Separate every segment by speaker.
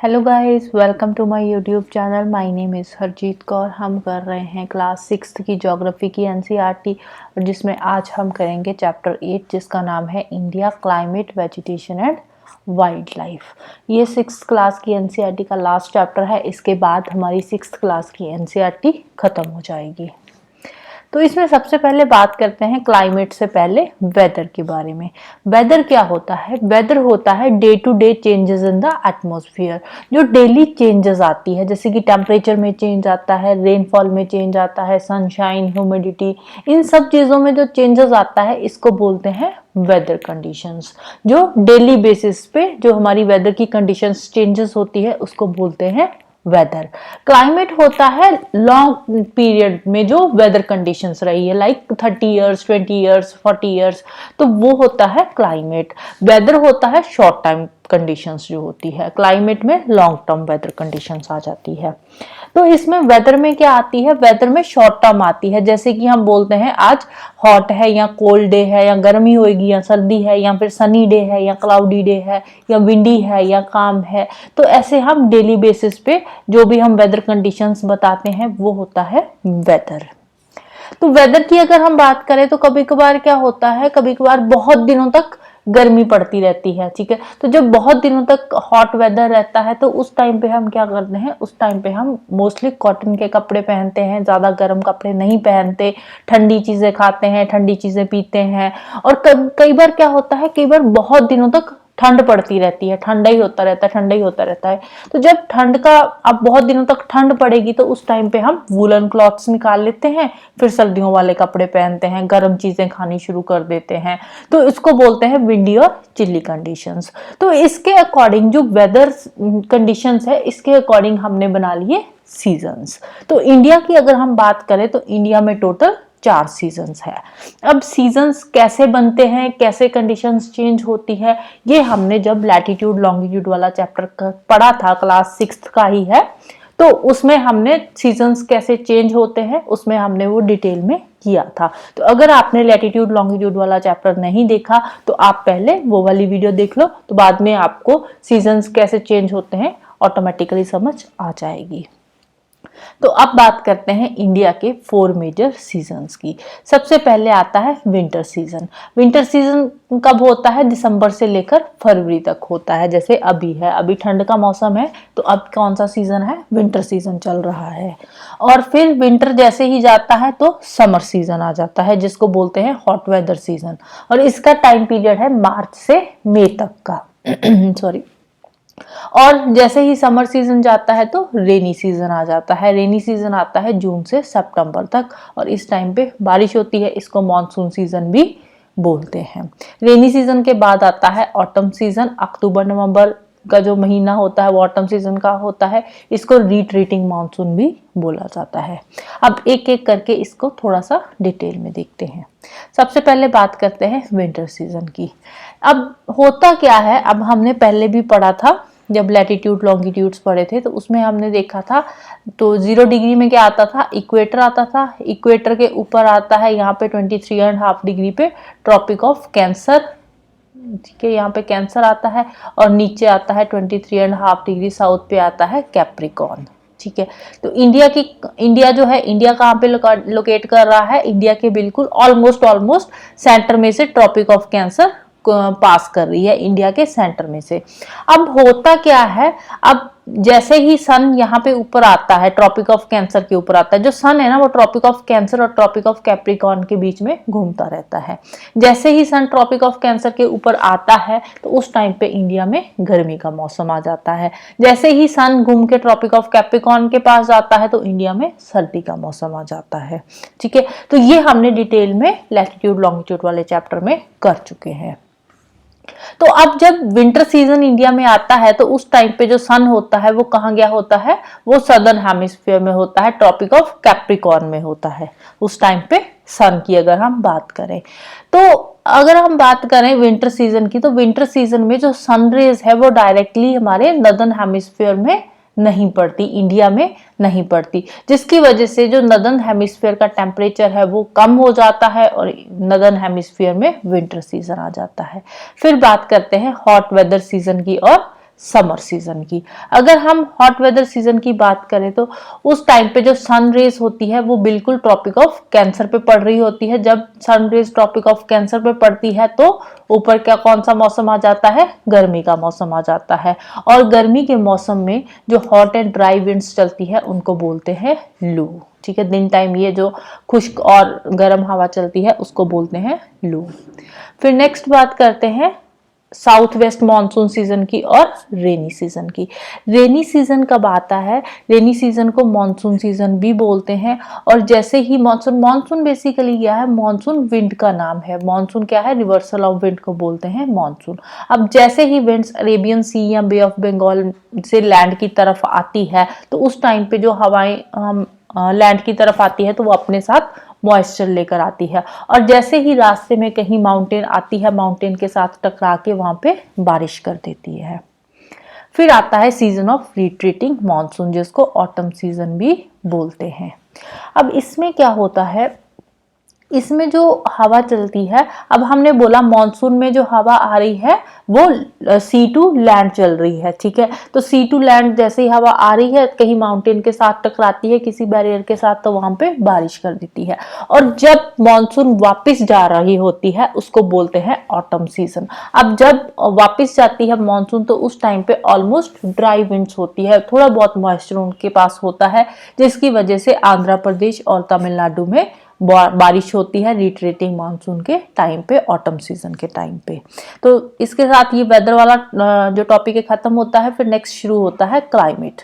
Speaker 1: Hello guys, welcome to my YouTube channel. My name is Harjeet Kaur. हम कर रहे हैं क्लास 6 की ज्योग्राफी की एनसीईआरटी और जिसमें आज हम करेंगे चैप्टर 8 जिसका नाम है India climate vegetation and wild life. ये 6th क्लास की एनसीईआरटी का लास्ट चैप्टर है। इसके बाद हमारी 6th क्लास की एनसीईआरटी ख़त्म हो जाएगी। तो इसमें सबसे पहले बात करते हैं क्लाइमेट से पहले वेदर के बारे में। वेदर क्या होता है? वेदर होता है day to day changes in the atmosphere, जो डेली चेंजेस आती है, जैसे कि टेम्परेचर में चेंज आता है, रेनफॉल में चेंज आता है, सनशाइन, ह्यूमिडिटी, इन सब चीज़ों में जो चेंजेस आता है इसको बोलते हैं वेदर कंडीशंस। जो डेली बेसिस पे जो हमारी वेदर की कंडीशंस चेंजेस होती है उसको बोलते हैं वेदर। क्लाइमेट होता है लॉन्ग पीरियड में जो वेदर कंडीशंस रही है, लाइक 30 ईयर्स, 20 ईयर्स, 40 ईयर्स, तो वो होता है क्लाइमेट। वेदर होता है शॉर्ट टाइम कंडीशंस जो होती है। क्लाइमेट में लॉन्ग टर्म वेदर कंडीशंस आ जाती है। तो इसमें वेदर में क्या आती है? वेदर में शॉर्ट टर्म आती है, जैसे कि हम बोलते हैं आज हॉट है या कोल्ड डे है या गर्मी होगी या सर्दी है या फिर सनी डे है या क्लाउडी डे है या विंडी है या काम है। तो ऐसे हम डेली बेसिस पे जो भी हम वेदर कंडीशंस बताते हैं वो होता है वेदर। तो वेदर की अगर हम बात करें तो कभी कभार क्या होता है, कभी कभार बहुत दिनों तक गर्मी पड़ती रहती है, ठीक है। तो जब बहुत दिनों तक हॉट वेदर रहता है तो उस टाइम पे हम क्या करते हैं, उस टाइम पे हम मोस्टली कॉटन के कपड़े पहनते हैं, ज्यादा गर्म कपड़े नहीं पहनते, ठंडी चीजें खाते हैं, ठंडी चीजें पीते हैं। और कई बार क्या होता है, कई बार बहुत दिनों तक ठंड पड़ती रहती है, ठंडा ही होता रहता है, ठंडा ही होता रहता है। तो जब ठंड का अब बहुत दिनों तक ठंड पड़ेगी तो उस टाइम पे हम वूलन क्लॉथ्स निकाल लेते हैं, फिर सर्दियों वाले कपड़े पहनते हैं, गर्म चीजें खानी शुरू कर देते हैं। तो इसको बोलते हैं विंडी और चिल्ली कंडीशंस। तो इसके अकॉर्डिंग जो वेदर कंडीशंस है, इसके अकॉर्डिंग हमने बना लिए सीजन्स। तो इंडिया की अगर हम बात करें तो इंडिया में टोटल 4 सीजन्स है। अब सीजन्स कैसे बनते हैं, कैसे कंडीशंस चेंज होती है, ये हमने जब लैटिट्यूड लॉन्गिट्यूड वाला चैप्टर पढ़ा था, क्लास 6 का ही है, तो उसमें हमने सीजन्स कैसे चेंज होते हैं उसमें हमने वो डिटेल में किया था। तो अगर आपने लैटिट्यूड लॉन्गिट्यूड वाला चैप्टर नहीं देखा तो आप पहले वो वाली वीडियो देख लो, तो बाद में आपको सीजन्स कैसे चेंज होते हैं ऑटोमेटिकली समझ आ जाएगी। तो अब बात करते हैं इंडिया के 4 मेजर सीजन्स की। सबसे पहले आता है विंटर सीजन। विंटर सीजन कब होता है? दिसंबर से लेकर फरवरी तक होता है। जैसे अभी है, अभी ठंड का मौसम है, तो अब कौन सा सीजन है? विंटर सीजन चल रहा है। और फिर विंटर जैसे ही जाता है तो समर सीजन आ जाता है, जिसको बोलते हैं हॉट वेदर सीजन। और इसका टाइम पीरियड है मार्च से मई तक का सॉरी। और जैसे ही समर सीजन जाता है तो रेनी सीजन आ जाता है। रेनी सीजन आता है जून से सितंबर तक और इस टाइम पे बारिश होती है, इसको मॉनसून सीजन भी बोलते हैं। रेनी सीजन के बाद आता है ऑटम सीजन। अक्टूबर नवंबर का जो महीना होता है वो ऑटम सीजन का होता है, इसको रिट्रीटिंग मानसून भी बोला जाता है। अब एक एक करके इसको थोड़ा सा डिटेल में देखते हैं। सबसे पहले बात करते हैं विंटर सीजन की। अब होता क्या है, अब हमने पहले भी पढ़ा था जब लैटिट्यूड लॉन्गिट्यूड्स पढ़े थे, तो उसमें हमने देखा था तो 0 डिग्री में क्या आता था? इक्वेटर आता था। इक्वेटर के ऊपर आता है यहाँ पे 23.5 डिग्री पे ट्रॉपिक ऑफ कैंसर, ठीक है, यहाँ पे कैंसर आता है। और नीचे आता है 23.5 डिग्री साउथ पे आता है कैप्रिकॉर्न, ठीक है। तो इंडिया जो है, इंडिया कहाँ पे लोकेट कर रहा है? इंडिया के बिल्कुल ऑलमोस्ट सेंटर में से ट्रॉपिक ऑफ कैंसर पास कर रही है, इंडिया के सेंटर में से। अब होता क्या है, अब जैसे ही सन यहाँ पे ऊपर आता है, ट्रॉपिक ऑफ कैंसर के ऊपर आता है, जो सन है ना वो ट्रॉपिक ऑफ कैंसर और ट्रॉपिक ऑफ कैप्रिकॉर्न के बीच में घूमता रहता है। जैसे ही सन ट्रॉपिक ऑफ कैंसर के ऊपर आता है तो उस टाइम पे इंडिया में गर्मी का मौसम आ जाता है। जैसे ही सन घूम के ट्रॉपिक ऑफ कैप्रिकॉर्न के पास जाता है तो इंडिया में सर्दी का मौसम आ जाता है, ठीक है। तो ये हमने डिटेल में लैटिट्यूड लॉन्गिट्यूड वाले चैप्टर में कर चुके हैं। तो अब जब विंटर सीजन इंडिया में आता है तो उस टाइम पे जो सन होता है वो कहाँ गया होता है? वो सदर्न हेमिस्फीयर में होता है, ट्रॉपिक ऑफ कैप्रिकॉर्न में होता है उस टाइम पे सन की अगर हम बात करें। तो अगर हम बात करें विंटर सीजन की, तो विंटर सीजन में जो सन रेज है वो डायरेक्टली हमारे नॉर्दर्न हेमिस्फीयर में नहीं पड़ती, इंडिया में नहीं पड़ती, जिसकी वजह से जो नॉर्दर्न हेमिस्फीयर का टेम्परेचर है वो कम हो जाता है और नॉर्दर्न हेमिस्फीयर में विंटर सीजन आ जाता है। फिर बात करते हैं हॉट वेदर सीजन की और समर सीजन की। अगर हम हॉट वेदर सीजन की बात करें तो उस टाइम पे जो सन रेज होती है वो बिल्कुल ट्रॉपिक ऑफ कैंसर पे पड़ रही होती है। जब sun rays tropic of cancer पे पड़ती है तो ऊपर क्या कौन सा मौसम आ जाता है, गर्मी का मौसम आ जाता है। और गर्मी के मौसम में जो हॉट एंड ड्राई विंड्स चलती है उनको बोलते हैं लू। ठीक है, दिन टाइम ये जो खुश्क और गर्म हवा चलती है उसको बोलते हैं लू। फिर नेक्स्ट बात करते हैं साउथ वेस्ट मानसून सीजन की और रेनी सीजन की। रेनी सीजन कब आता है? रेनी सीजन को मानसून सीजन भी बोलते हैं। और जैसे ही मानसून बेसिकली क्या है? मानसून विंड का नाम है। मानसून क्या है? रिवर्सल ऑफ विंड को बोलते हैं मानसून। अब जैसे ही विंड्स अरेबियन सी या बे ऑफ बंगाल से लैंड की तरफ आती है तो उस टाइम पे जो हवाएं लैंड की तरफ आती है तो वो अपने साथ मॉइस्चर लेकर आती है। और जैसे ही रास्ते में कहीं माउंटेन आती है, माउंटेन के साथ टकरा के वहां पे बारिश कर देती है। फिर आता है सीजन ऑफ रिट्रीटिंग मॉनसून, जिसको ऑटम सीजन भी बोलते हैं। अब इसमें क्या होता है, इसमें जो हवा चलती है, अब हमने बोला मॉनसून में जो हवा आ रही है वो सी टू लैंड चल रही है। ठीक है, तो सी टू लैंड जैसे ही हवा आ रही है कहीं माउंटेन के साथ टकराती है, किसी बैरियर के साथ, तो वहां पे बारिश कर देती है। और जब मॉनसून वापस जा रही होती है उसको बोलते हैं ऑटम सीजन। अब जब वापस जाती है मॉनसून तो उस टाइम पे ऑलमोस्ट ड्राई विंड्स होती है, थोड़ा बहुत मॉइस्चर उनके पास होता है, जिसकी वजह से आंध्र प्रदेश और तमिलनाडु में बारिश होती है रिट्रीटिंग मानसून के टाइम पे, ऑटम सीजन के टाइम पे। तो इसके साथ ये वेदर वाला जो टॉपिक है खत्म होता है। फिर नेक्स्ट शुरू होता है क्लाइमेट।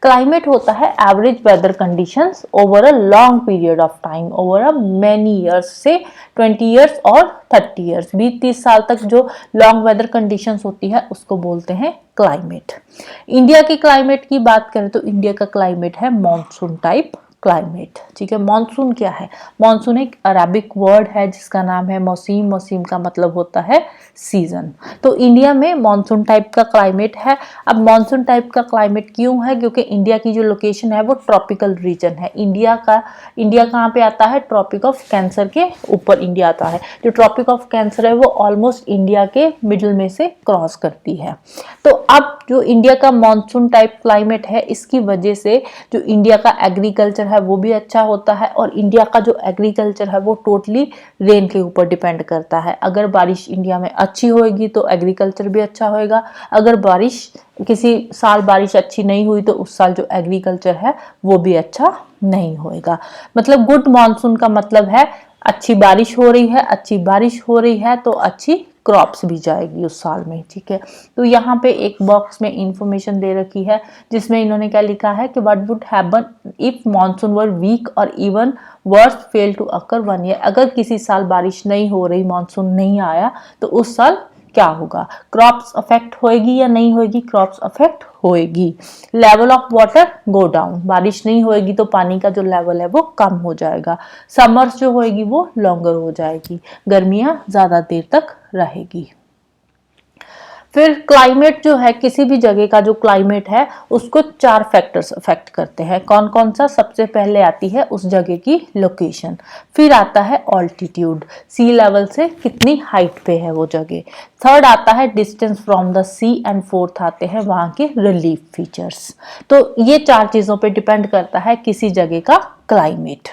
Speaker 1: क्लाइमेट होता है average weather conditions over a long period of time, over a many years, से 20 ईयर्स और 30 ईयर्स, 20-30 साल तक जो लॉन्ग वेदर कंडीशंस होती है उसको बोलते हैं क्लाइमेट। इंडिया के क्लाइमेट की बात करें तो इंडिया का क्लाइमेट है मॉनसून टाइप क्लाइमेट। ठीक है, मॉनसून क्या है? मॉनसून एक अरबिक वर्ड है जिसका नाम है मौसीम। मौसीम का मतलब होता है सीजन। तो इंडिया में मॉनसून टाइप का क्लाइमेट है। अब मॉनसून टाइप का क्लाइमेट क्यों है? क्योंकि इंडिया की जो लोकेशन है वो ट्रॉपिकल रीजन है। इंडिया कहाँ पे आता है? ट्रॉपिक ऑफ कैंसर के ऊपर इंडिया आता है। जो ट्रॉपिक ऑफ कैंसर है वो ऑलमोस्ट इंडिया के मिडिल में से क्रॉस करती है। तो अब जो इंडिया का मॉनसून टाइप क्लाइमेट है, इसकी वजह से जो इंडिया का एग्रीकल्चर है वो भी अच्छा होता है। और इंडिया का जो एग्रीकल्चर है वो टोटली रेन के ऊपर डिपेंड करता है। अगर बारिश इंडिया में अच्छी होगी तो एग्रीकल्चर भी अच्छा होएगा। अगर किसी साल बारिश अच्छी नहीं हुई तो उस साल जो एग्रीकल्चर है वो भी अच्छा नहीं होएगा। मतलब गुड मॉनसून का मतलब है अच्छी बारिश हो रही है, अच्छी बारिश हो रही है तो अच्छी क्रॉप्स भी जाएगी उस साल में। ठीक है, तो यहाँ पे एक बॉक्स में इंफॉर्मेशन दे रखी है जिसमें इन्होंने क्या लिखा है कि what would happen if monsoon were weak और even worse fail to occur one year. अगर किसी साल बारिश नहीं हो रही, मॉनसून नहीं आया, तो उस साल क्या होगा? क्रॉप्स अफेक्ट होएगी या नहीं होएगी? क्रॉप्स अफेक्ट होएगी। Level of water go down, बारिश नहीं होएगी तो पानी का जो लेवल है वो कम हो जाएगा। समर्स जो होएगी वो लॉन्गर हो जाएगी, गर्मियां ज्यादा देर तक रहेगी। फिर क्लाइमेट जो है, किसी भी जगह का जो क्लाइमेट है उसको 4 फैक्टर्स अफेक्ट करते हैं। कौन कौन सा? सबसे पहले आती है उस जगह की लोकेशन, फिर आता है ऑल्टीट्यूड, सी लेवल से कितनी हाइट पे है वो जगह, थर्ड आता है distance from the sea, and fourth आते हैं वहां के रिलीफ फीचर्स। तो ये 4 चीजों पे डिपेंड करता है किसी जगह का क्लाइमेट।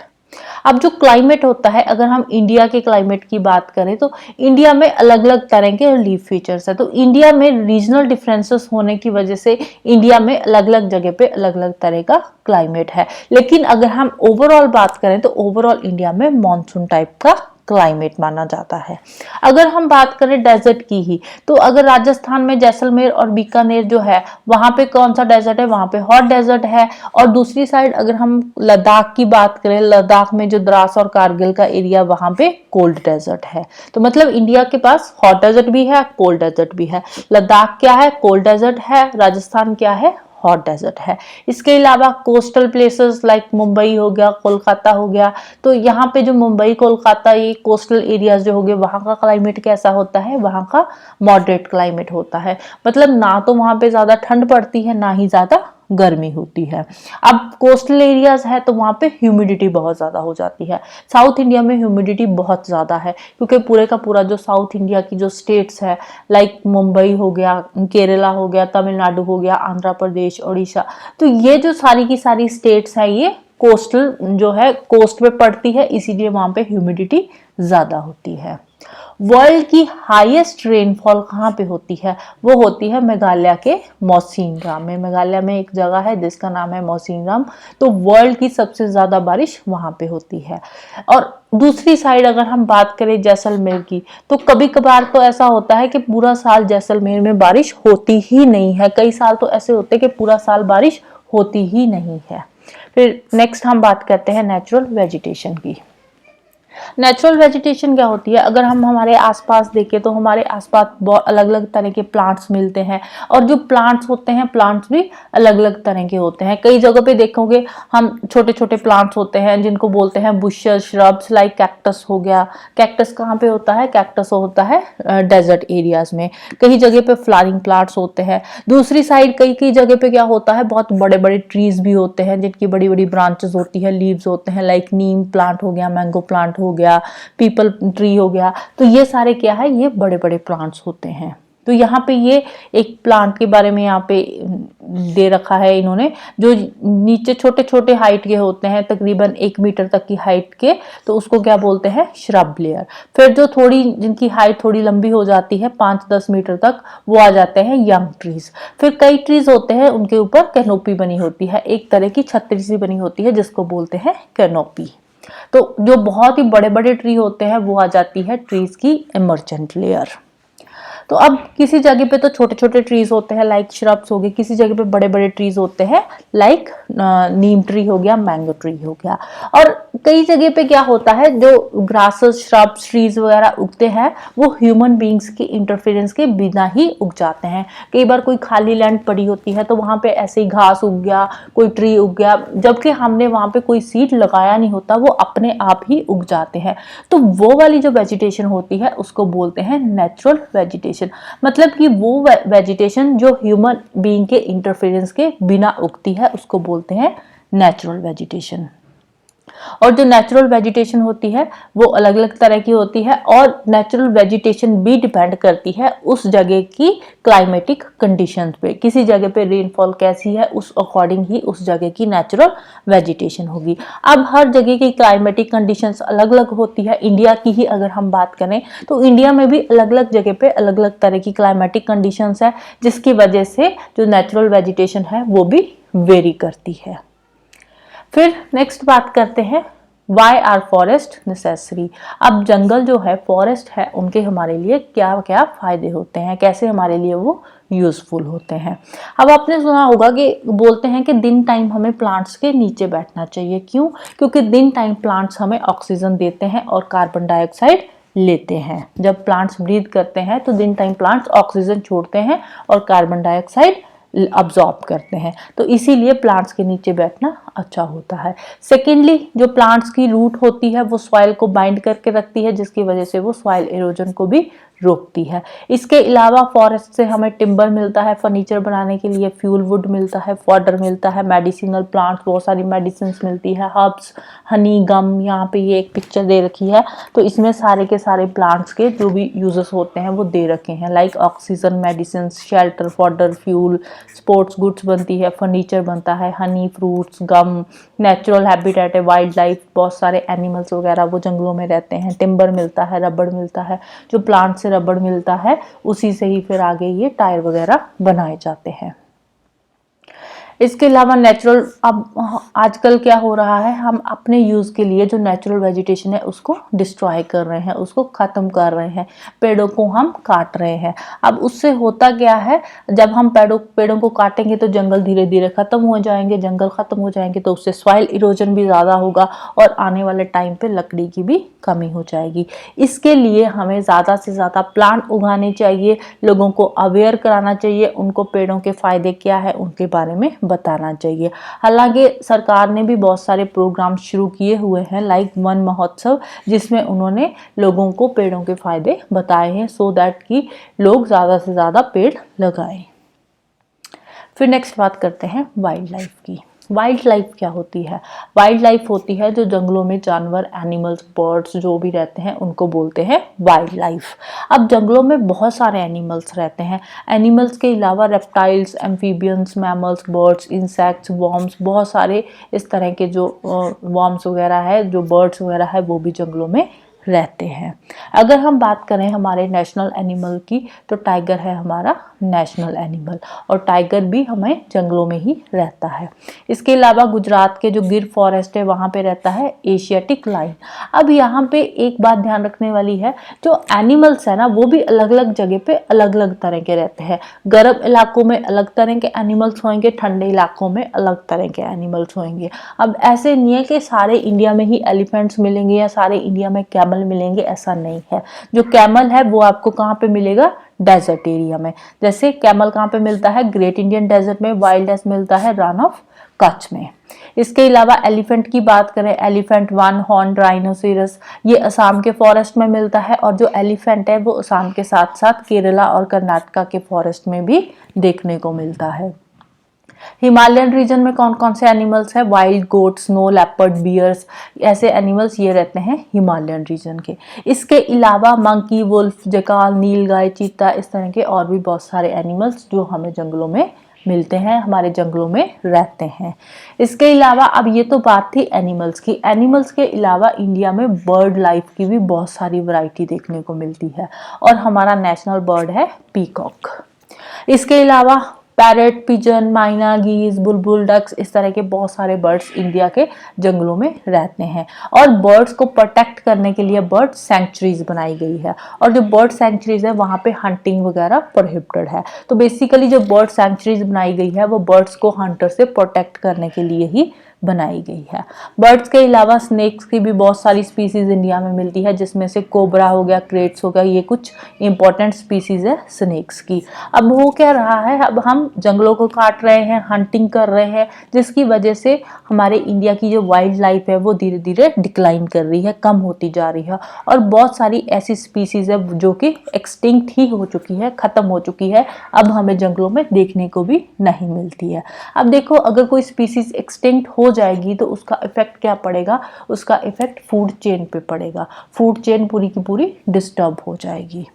Speaker 1: अब जो क्लाइमेट होता है, अगर हम इंडिया के क्लाइमेट की बात करें तो इंडिया में अलग अलग तरह के रिलीफ फीचर्स है। तो इंडिया में रीजनल डिफरेंसेस होने की वजह से इंडिया में अलग अलग जगह पे अलग अलग तरह का क्लाइमेट है। लेकिन अगर हम ओवरऑल बात करें तो ओवरऑल इंडिया में मॉनसून टाइप का क्लाइमेट माना जाता है। अगर हम बात करें डेजर्ट की ही, तो अगर राजस्थान में जैसलमेर और बीकानेर जो है वहां पे कौन सा डेजर्ट है? वहां पे हॉट डेजर्ट है। और दूसरी साइड अगर हम लद्दाख की बात करें, लद्दाख में जो द्रास और कारगिल का एरिया वहां पे कोल्ड डेजर्ट है। तो मतलब इंडिया के पास हॉट डेजर्ट भी है, कोल्ड डेजर्ट भी है। लद्दाख क्या है? कोल्ड डेजर्ट है। राजस्थान क्या है? हॉट डेजर्ट है। इसके अलावा कोस्टल प्लेसेस लाइक मुंबई हो गया, कोलकाता हो गया, तो यहाँ पे जो मुंबई कोलकाता ये कोस्टल एरियाज जो हो गए वहां का क्लाइमेट कैसा होता है? वहां का मॉडरेट क्लाइमेट होता है। मतलब ना तो वहां पे ज्यादा ठंड पड़ती है ना ही ज्यादा गर्मी होती है। अब कोस्टल एरियाज है तो वहाँ पे ह्यूमिडिटी बहुत ज़्यादा हो जाती है। साउथ इंडिया में ह्यूमिडिटी बहुत ज़्यादा है क्योंकि पूरे का पूरा जो साउथ इंडिया की जो स्टेट्स है, लाइक मुंबई हो गया, केरला हो गया, तमिलनाडु हो गया, आंध्र प्रदेश, उड़ीसा, तो ये जो सारी की सारी स्टेट्स है ये कोस्टल जो है कोस्ट पे पड़ती है, इसीलिए वहाँ पे ह्यूमिडिटी ज़्यादा होती है। वर्ल्ड की हाईएस्ट रेनफॉल कहाँ पे होती है? वो होती है मेघालय के मौसिनराम में। मेघालय में एक जगह है जिसका नाम है मौसिनराम, तो वर्ल्ड की सबसे ज़्यादा बारिश वहाँ पे होती है। और दूसरी साइड अगर हम बात करें जैसलमेर की, तो कभी कभार तो ऐसा होता है कि पूरा साल जैसलमेर में बारिश होती ही नहीं है। कई साल तो ऐसे होते हैं कि पूरा साल बारिश होती ही नहीं है। फिर नेक्स्ट हम बात करते हैं नेचुरल वेजिटेशन की। नेचुरल वेजिटेशन क्या होती है? अगर हम हमारे आसपास देखें तो हमारे आसपास बहुत अलग अलग तरह के प्लांट्स मिलते हैं, और जो प्लांट्स होते हैं प्लांट्स भी अलग अलग तरह के होते हैं। कई जगह पे देखोगे हम छोटे छोटे प्लांट्स होते हैं जिनको बोलते हैं बुशेस, श्रब्स, लाइक कैक्टस हो गया। कैक्टस कहाँ पे होता है? कैक्टस होता है डेजर्ट एरियाज में। कई जगह पे फ्लावरिंग प्लांट्स होते हैं। दूसरी साइड कई कई जगह पे क्या होता है, बहुत बड़े बड़े ट्रीज भी होते हैं जिनकी बड़ी बड़ी ब्रांचेस होती है, लीव्स होते हैं, लाइक नीम प्लांट हो गया, मैंगो प्लांट हो गया, पीपल ट्री हो गया। तो ये सारे क्या है, ये बड़े बड़े प्लांट्स होते हैं। तो यहाँ पे ये एक प्लांट के बारे में यहाँ पे दे रखा है इन्होंने, जो नीचे छोटे छोटे हाइट के होते हैं, तकरीबन 1 मीटर तक की हाइट के, तो उसको क्या बोलते हैं? Shrub layer. फिर जो थोड़ी जिनकी हाइट थोड़ी लंबी हो जाती है 5-10 मीटर तक, वो आ जाते हैं यंग ट्रीज। फिर कई ट्रीज होते हैं उनके ऊपर कैनोपी बनी होती है, एक तरह की छतरी सी बनी होती है जिसको बोलते हैं कैनोपी। तो जो बहुत ही बड़े बड़े ट्री होते हैं वो आ जाती है ट्रीज की इमर्जेंट लेयर। तो अब किसी जगह पे तो छोटे छोटे ट्रीज होते हैं लाइक श्रब्स हो गए, किसी जगह पे बड़े बड़े ट्रीज होते हैं लाइक नीम ट्री हो गया, मैंगो ट्री हो गया। और कई जगह पे क्या होता है, जो ग्रासेस, श्रब्स, ट्रीज वगैरह उगते हैं वो ह्यूमन बींग्स की इंटरफेरेंस के बिना ही उग जाते हैं। कई बार कोई खाली लैंड पड़ी होती है तो वहां पे ऐसे ही घास उग गया, कोई ट्री उग गया, जबकि हमने वहां पे कोई सीड लगाया नहीं होता, वो अपने आप ही उग जाते हैं। तो वो वाली जो वेजिटेशन होती है उसको बोलते हैं नेचुरल वेजिटेशन। मतलब कि वो वेजिटेशन जो ह्यूमन बीइंग के इंटरफेरेंस के बिना उगती है उसको बोलते हैं नेचुरल वेजिटेशन। और जो नेचुरल वेजिटेशन होती है वो अलग अलग तरह की होती है, और नेचुरल वेजिटेशन भी डिपेंड करती है उस जगह की क्लाइमेटिक कंडीशंस पे। किसी जगह पे रेनफॉल कैसी है उस अकॉर्डिंग ही उस जगह की नेचुरल वेजिटेशन होगी। अब हर जगह की क्लाइमेटिक कंडीशंस अलग अलग होती है। इंडिया की ही अगर हम बात करें तो इंडिया में भी अलग अलग जगह पे अलग अलग तरह की क्लाइमेटिक कंडीशंस है, जिसकी वजह से जो नेचुरल वेजिटेशन है वो भी वेरी करती है। फिर नेक्स्ट बात करते हैं वाई आर फॉरेस्ट नेसेसरी। अब जंगल जो है, फॉरेस्ट है, उनके हमारे लिए क्या क्या फायदे होते हैं, कैसे हमारे लिए वो यूजफुल होते हैं। अब आपने सुना होगा कि बोलते हैं कि दिन टाइम हमें प्लांट्स के नीचे बैठना चाहिए। क्यों? क्योंकि दिन टाइम प्लांट्स हमें ऑक्सीजन देते हैं और कार्बन डाइऑक्साइड लेते हैं। जब प्लांट्स ब्रीथ करते हैं तो दिन टाइम प्लांट्स ऑक्सीजन छोड़ते हैं और कार्बन डाइऑक्साइड अब्सॉर्ब करते हैं, तो इसीलिए प्लांट्स के नीचे बैठना अच्छा होता है। सेकेंडली, जो प्लांट्स की रूट होती है वो सॉइल को बाइंड करके रखती है, जिसकी वजह से वो सॉइल इरोजन को भी रोकती है। इसके अलावा फॉरेस्ट से हमें टिम्बर मिलता है फर्नीचर बनाने के लिए, फ्यूल वुड मिलता है, फॉडर मिलता है, मेडिसिनल प्लांट्स, बहुत सारी मेडिसिन मिलती है, हर्ब्स, हनी, गम। यहाँ पे ये एक पिक्चर दे रखी है, तो इसमें सारे के सारे प्लांट्स के जो भी यूजेस होते हैं वो दे रखे हैं, like oxygen, medicine, shelter, fodder, fuel, sports goods बनती है, फर्नीचर बनता है, हनी, फ्रूट्स, गम, नेचुरल हैबिटेट है, वाइल्ड लाइफ, बहुत सारे एनिमल्स वगैरह वो जंगलों में रहते हैं, टिम्बर मिलता है, रबड़ मिलता है, जो प्लांट से रबड़ मिलता है उसी से ही फिर आगे ये टायर वगैरह बनाए जाते हैं। इसके अलावा नेचुरल, अब आजकल क्या हो रहा है, हम अपने यूज़ के लिए जो नेचुरल वेजिटेशन है उसको डिस्ट्रॉय कर रहे हैं, उसको ख़त्म कर रहे हैं, पेड़ों को हम काट रहे हैं। अब उससे होता क्या है, जब हम पेड़ों को काटेंगे तो जंगल धीरे धीरे ख़त्म हो जाएंगे, जंगल ख़त्म हो जाएंगे तो उससे सॉइल इरोजन भी ज़्यादा होगा और आने वाले टाइम पे लकड़ी की भी कमी हो जाएगी। इसके लिए हमें ज़्यादा से ज़्यादा प्लांट उगाने चाहिए, लोगों को अवेयर कराना चाहिए, उनको पेड़ों के फ़ायदे क्या है उनके बारे में बताना चाहिए। हालांकि सरकार ने भी बहुत सारे प्रोग्राम शुरू किए हुए हैं, लाइक वन महोत्सव, जिसमें उन्होंने लोगों को पेड़ों के फायदे बताए हैं, सो दैट कि लोग ज़्यादा से ज़्यादा पेड़ लगाएं। फिर नेक्स्ट बात करते हैं वाइल्ड लाइफ की। वाइल्ड लाइफ क्या होती है? वाइल्ड लाइफ होती है जो जंगलों में जानवर, एनिमल्स, बर्ड्स जो भी रहते हैं उनको बोलते हैं वाइल्ड लाइफ। अब जंगलों में बहुत सारे एनिमल्स रहते हैं। एनिमल्स के अलावा reptiles, amphibians, mammals, birds, insects, worms, बहुत सारे इस तरह के जो वॉर्म्स वगैरह है, जो बर्ड्स वगैरह है, वो भी जंगलों में रहते हैं। अगर हम बात करें हमारे नेशनल एनिमल की, तो टाइगर है हमारा नेशनल एनिमल, और टाइगर भी हमें जंगलों में ही रहता है। इसके अलावा गुजरात के जो गिर फॉरेस्ट है वहाँ पे रहता है एशियाटिक लाइन। अब यहाँ पे एक बात ध्यान रखने वाली है, जो एनिमल्स है ना वो भी अलग अलग जगह पे अलग अलग तरह के रहते हैं। गर्म इलाकों में अलग तरह के एनिमल्स होंगे, ठंडे इलाकों में अलग तरह के एनिमल्स होंगे। अब ऐसे नहीं है कि सारे इंडिया में ही एलिफेंट्स मिलेंगे या सारे इंडिया में कैमल मिलेंगे, ऐसा नहीं है। जो कैमल है वो आपको कहाँ पे मिलेगा? डेजर्ट एरिया में। जैसे कैमल कहाँ पे मिलता है? ग्रेट इंडियन डेजर्ट में। वाइल्ड एस मिलता है रन ऑफ कच्छ में। इसके अलावा एलिफेंट की बात करें, एलिफेंट वन हॉर्न राइनोसेरस, ये असम के फॉरेस्ट में मिलता है, और जो एलिफेंट है वो असम के साथ साथ केरला और कर्नाटका के फॉरेस्ट में भी देखने को मिलता है। हिमालयन रीजन में कौन कौन से एनिमल्स हैं? Wild goat, snow leopard, bears, ऐसे एनिमल्स ये रहते हैं हिमालयन रीजन के। इसके अलावा मंकी, वुल्फ, जकाल, नीलगाय, चीता, इस तरह के और भी बहुत सारे एनिमल्स जो हमें जंगलों में मिलते हैं, हमारे जंगलों में रहते हैं। इसके अलावा अब ये तो बात थी एनिमल्स की। एनिमल्स के अलावा इंडिया में बर्ड लाइफ की भी बहुत सारी वैरायटी देखने को मिलती है, और हमारा नेशनल बर्ड है पीकॉक। इसके अलावा पैरट, पिजन, माइना, गीज, बुलबुल, डक्स, इस तरह के बहुत सारे बर्ड्स इंडिया के जंगलों में रहते हैं। और बर्ड्स को प्रोटेक्ट करने के लिए बर्ड सेंचुरीज बनाई गई है, और जो बर्ड सेंचुरीज है वहाँ पे हंटिंग वगैरह प्रोहिबिटेड है। तो बेसिकली जो बर्ड सेंचुरीज बनाई गई है वो बर्ड्स को हंटर से प्रोटेक्ट करने के लिए ही बनाई गई है। बर्ड्स के अलावा स्नेक्स की भी बहुत सारी स्पीसीज इंडिया में मिलती है, जिसमें से कोबरा हो गया, क्रेट्स हो गया, ये कुछ इंपॉर्टेंट स्पीसीज है स्नेक्स की। अब हो क्या रहा है, अब हम जंगलों को काट रहे हैं, हंटिंग कर रहे हैं, जिसकी वजह से हमारे इंडिया की जो वाइल्ड लाइफ है वो धीरे धीरे डिक्लाइन कर रही है, कम होती जा रही है। और बहुत सारी ऐसी स्पीसीज है जो कि एक्सटिंक्ट ही हो चुकी है, खत्म हो चुकी है, अब हमें जंगलों में देखने को भी नहीं मिलती है। अब देखो, अगर कोई स्पीसीज एक्सटिंक्ट हो जाएगी तो उसका इफेक्ट क्या पड़ेगा? उसका इफेक्ट फूड चेन पे पड़ेगा। फूड चेन पूरी की पूरी डिस्टर्ब हो जाएगी।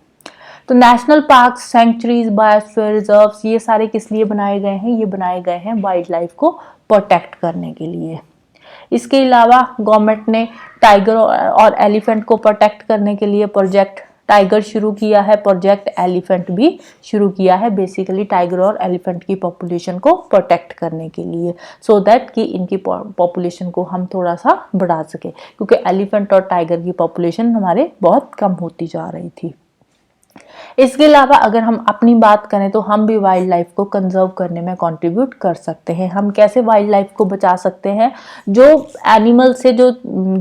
Speaker 1: तो national park, sanctuaries, biosphere reserves, ये सारे किस लिए बनाए गए हैं? ये बनाए गए हैं वाइल्ड लाइफ को प्रोटेक्ट करने के लिए। इसके अलावा गवर्नमेंट ने टाइगर और एलिफेंट को प्रोटेक्ट करने के लिए प्रोजेक्ट टाइगर शुरू किया है, प्रोजेक्ट एलिफेंट भी शुरू किया है, बेसिकली टाइगर और एलिफेंट की पॉपुलेशन को प्रोटेक्ट करने के लिए, सो दैट कि इनकी पॉपुलेशन को हम थोड़ा सा बढ़ा सके, क्योंकि एलिफेंट और टाइगर की पॉपुलेशन हमारे बहुत कम होती जा रही थी। इसके अलावा अगर हम अपनी बात करें तो हम भी वाइल्ड लाइफ को कंजर्व करने में कंट्रीब्यूट कर सकते हैं। हम कैसे वाइल्ड लाइफ को बचा सकते हैं? जो एनिमल से जो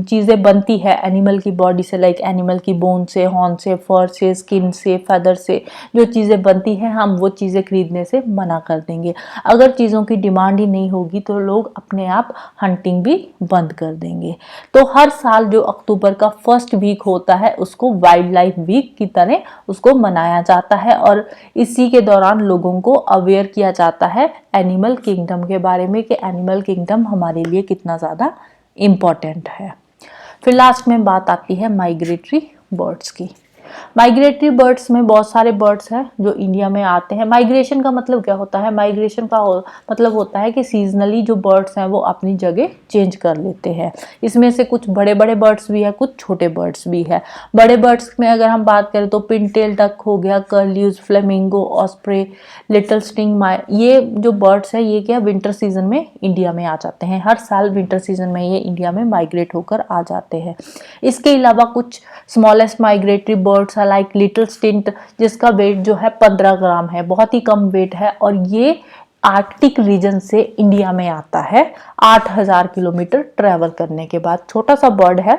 Speaker 1: चीज़ें बनती है एनिमल की बॉडी से, लाइक एनिमल की बोन से, हॉर्न से, फर से, स्किन से, फेदर से जो चीज़ें बनती हैं, हम वो चीज़ें खरीदने से मना कर देंगे। अगर चीज़ों की डिमांड ही नहीं होगी तो लोग अपने आप हंटिंग भी बंद कर देंगे। तो हर साल जो अक्टूबर का फर्स्ट वीक होता है उसको वाइल्ड लाइफ वीक की तरह उसको मनाया जाता है, और इसी के दौरान लोगों को अवेयर किया जाता है एनिमल किंगडम के बारे में, कि एनिमल किंगडम हमारे लिए कितना ज़्यादा इम्पोर्टेंट है। फिर लास्ट में बात आती है माइग्रेटरी बर्ड्स की। माइग्रेटरी बर्ड्स में बहुत सारे बर्ड्स हैं जो इंडिया में आते हैं। माइग्रेशन का मतलब क्या होता है? माइग्रेशन का मतलब होता है कि सीजनली जो बर्ड्स हैं वो अपनी जगह चेंज कर लेते हैं। इसमें से कुछ बड़े बड़े बर्ड्स भी है, कुछ छोटे बर्ड्स भी है। बड़े बर्ड्स में अगर हम बात करें तो पिनटेल डक हो गया, curlews, flamingo, osprey, little sting, ये जो बर्ड्स है ये क्या विंटर सीजन में इंडिया में आ जाते हैं। हर साल विंटर सीजन में ये इंडिया में माइग्रेट होकर आ जाते हैं। इसके अलावा कुछ स्मॉलेस्ट माइग्रेटरी बर्ड्स है लाइक लिटिल स्टिंट, जिसका वेट जो है 15 ग्राम है, बहुत ही कम वेट है, और ये आर्कटिक रीजन से इंडिया में आता है 8000 किलोमीटर ट्रैवल करने के बाद। छोटा सा बर्ड है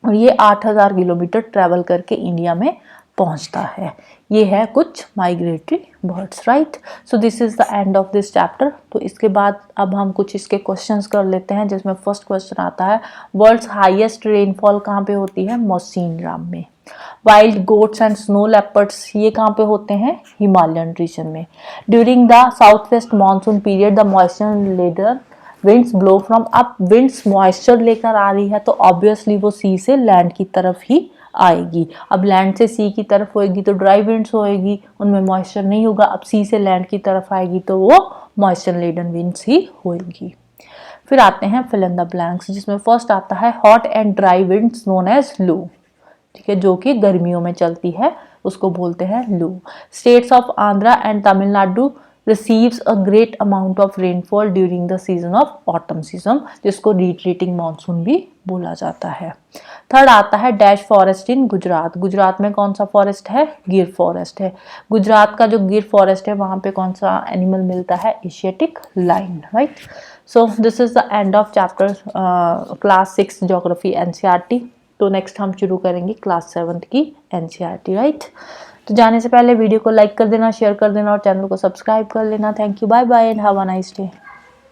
Speaker 1: और ये 8000 किलोमीटर ट्रैवल करके इंडिया में पहुंचता है। ये है कुछ migratory birds, right. So this is the end of this chapter. तो इसके बाद अब हम कुछ इसके क्वेश्चंस कर लेते हैं, जिसमें फर्स्ट क्वेश्चन आता है, वर्ल्ड्स हाईएस्ट रेनफॉल कहाँ पे होती है? मौसिनराम में। Wild goats and snow leopards ये कहाँ पे होते हैं, हिमालयन रीजन में। During the south west monsoon period the moisture ladder winds blow from, अब विंड्स मॉइस्चर लेकर आ रही है तो ऑब्वियसली वो सी से लैंड की तरफ ही आएगी। अब लैंड से सी की तरफ होएगी तो ड्राई विंड्स होएगी, उनमें मॉइस्चर नहीं होगा। अब सी से लैंड की तरफ आएगी तो वो मॉइस्चर लेडन विंड्स ही होएगी। फिर आते हैं फिल इन द ब्लैंक्स, जिसमें फर्स्ट आता है hot and dry winds known as loo, ठीक है, जो कि गर्मियों में चलती है, उसको बोलते हैं लू। States of Andhra and Tamil Nadu receives a great amount of rainfall during the season of autumn season, जिसको retreating monsoon भी बोला जाता है। थर्ड आता है डैश फॉरेस्ट इन गुजरात। गुजरात में कौन सा फॉरेस्ट है, गिर फॉरेस्ट है। गुजरात का जो गिर फॉरेस्ट है वहां पे कौन सा एनिमल मिलता है, Asiatic lion, right. So this is the end of chapter class 6 geography NCERT. तो नेक्स्ट हम शुरू करेंगे क्लास 7 की एनसीईआरटी, राइट। तो जाने से पहले वीडियो को लाइक कर देना, शेयर कर देना और चैनल को सब्सक्राइब कर लेना। Thank you, bye bye and have a nice day.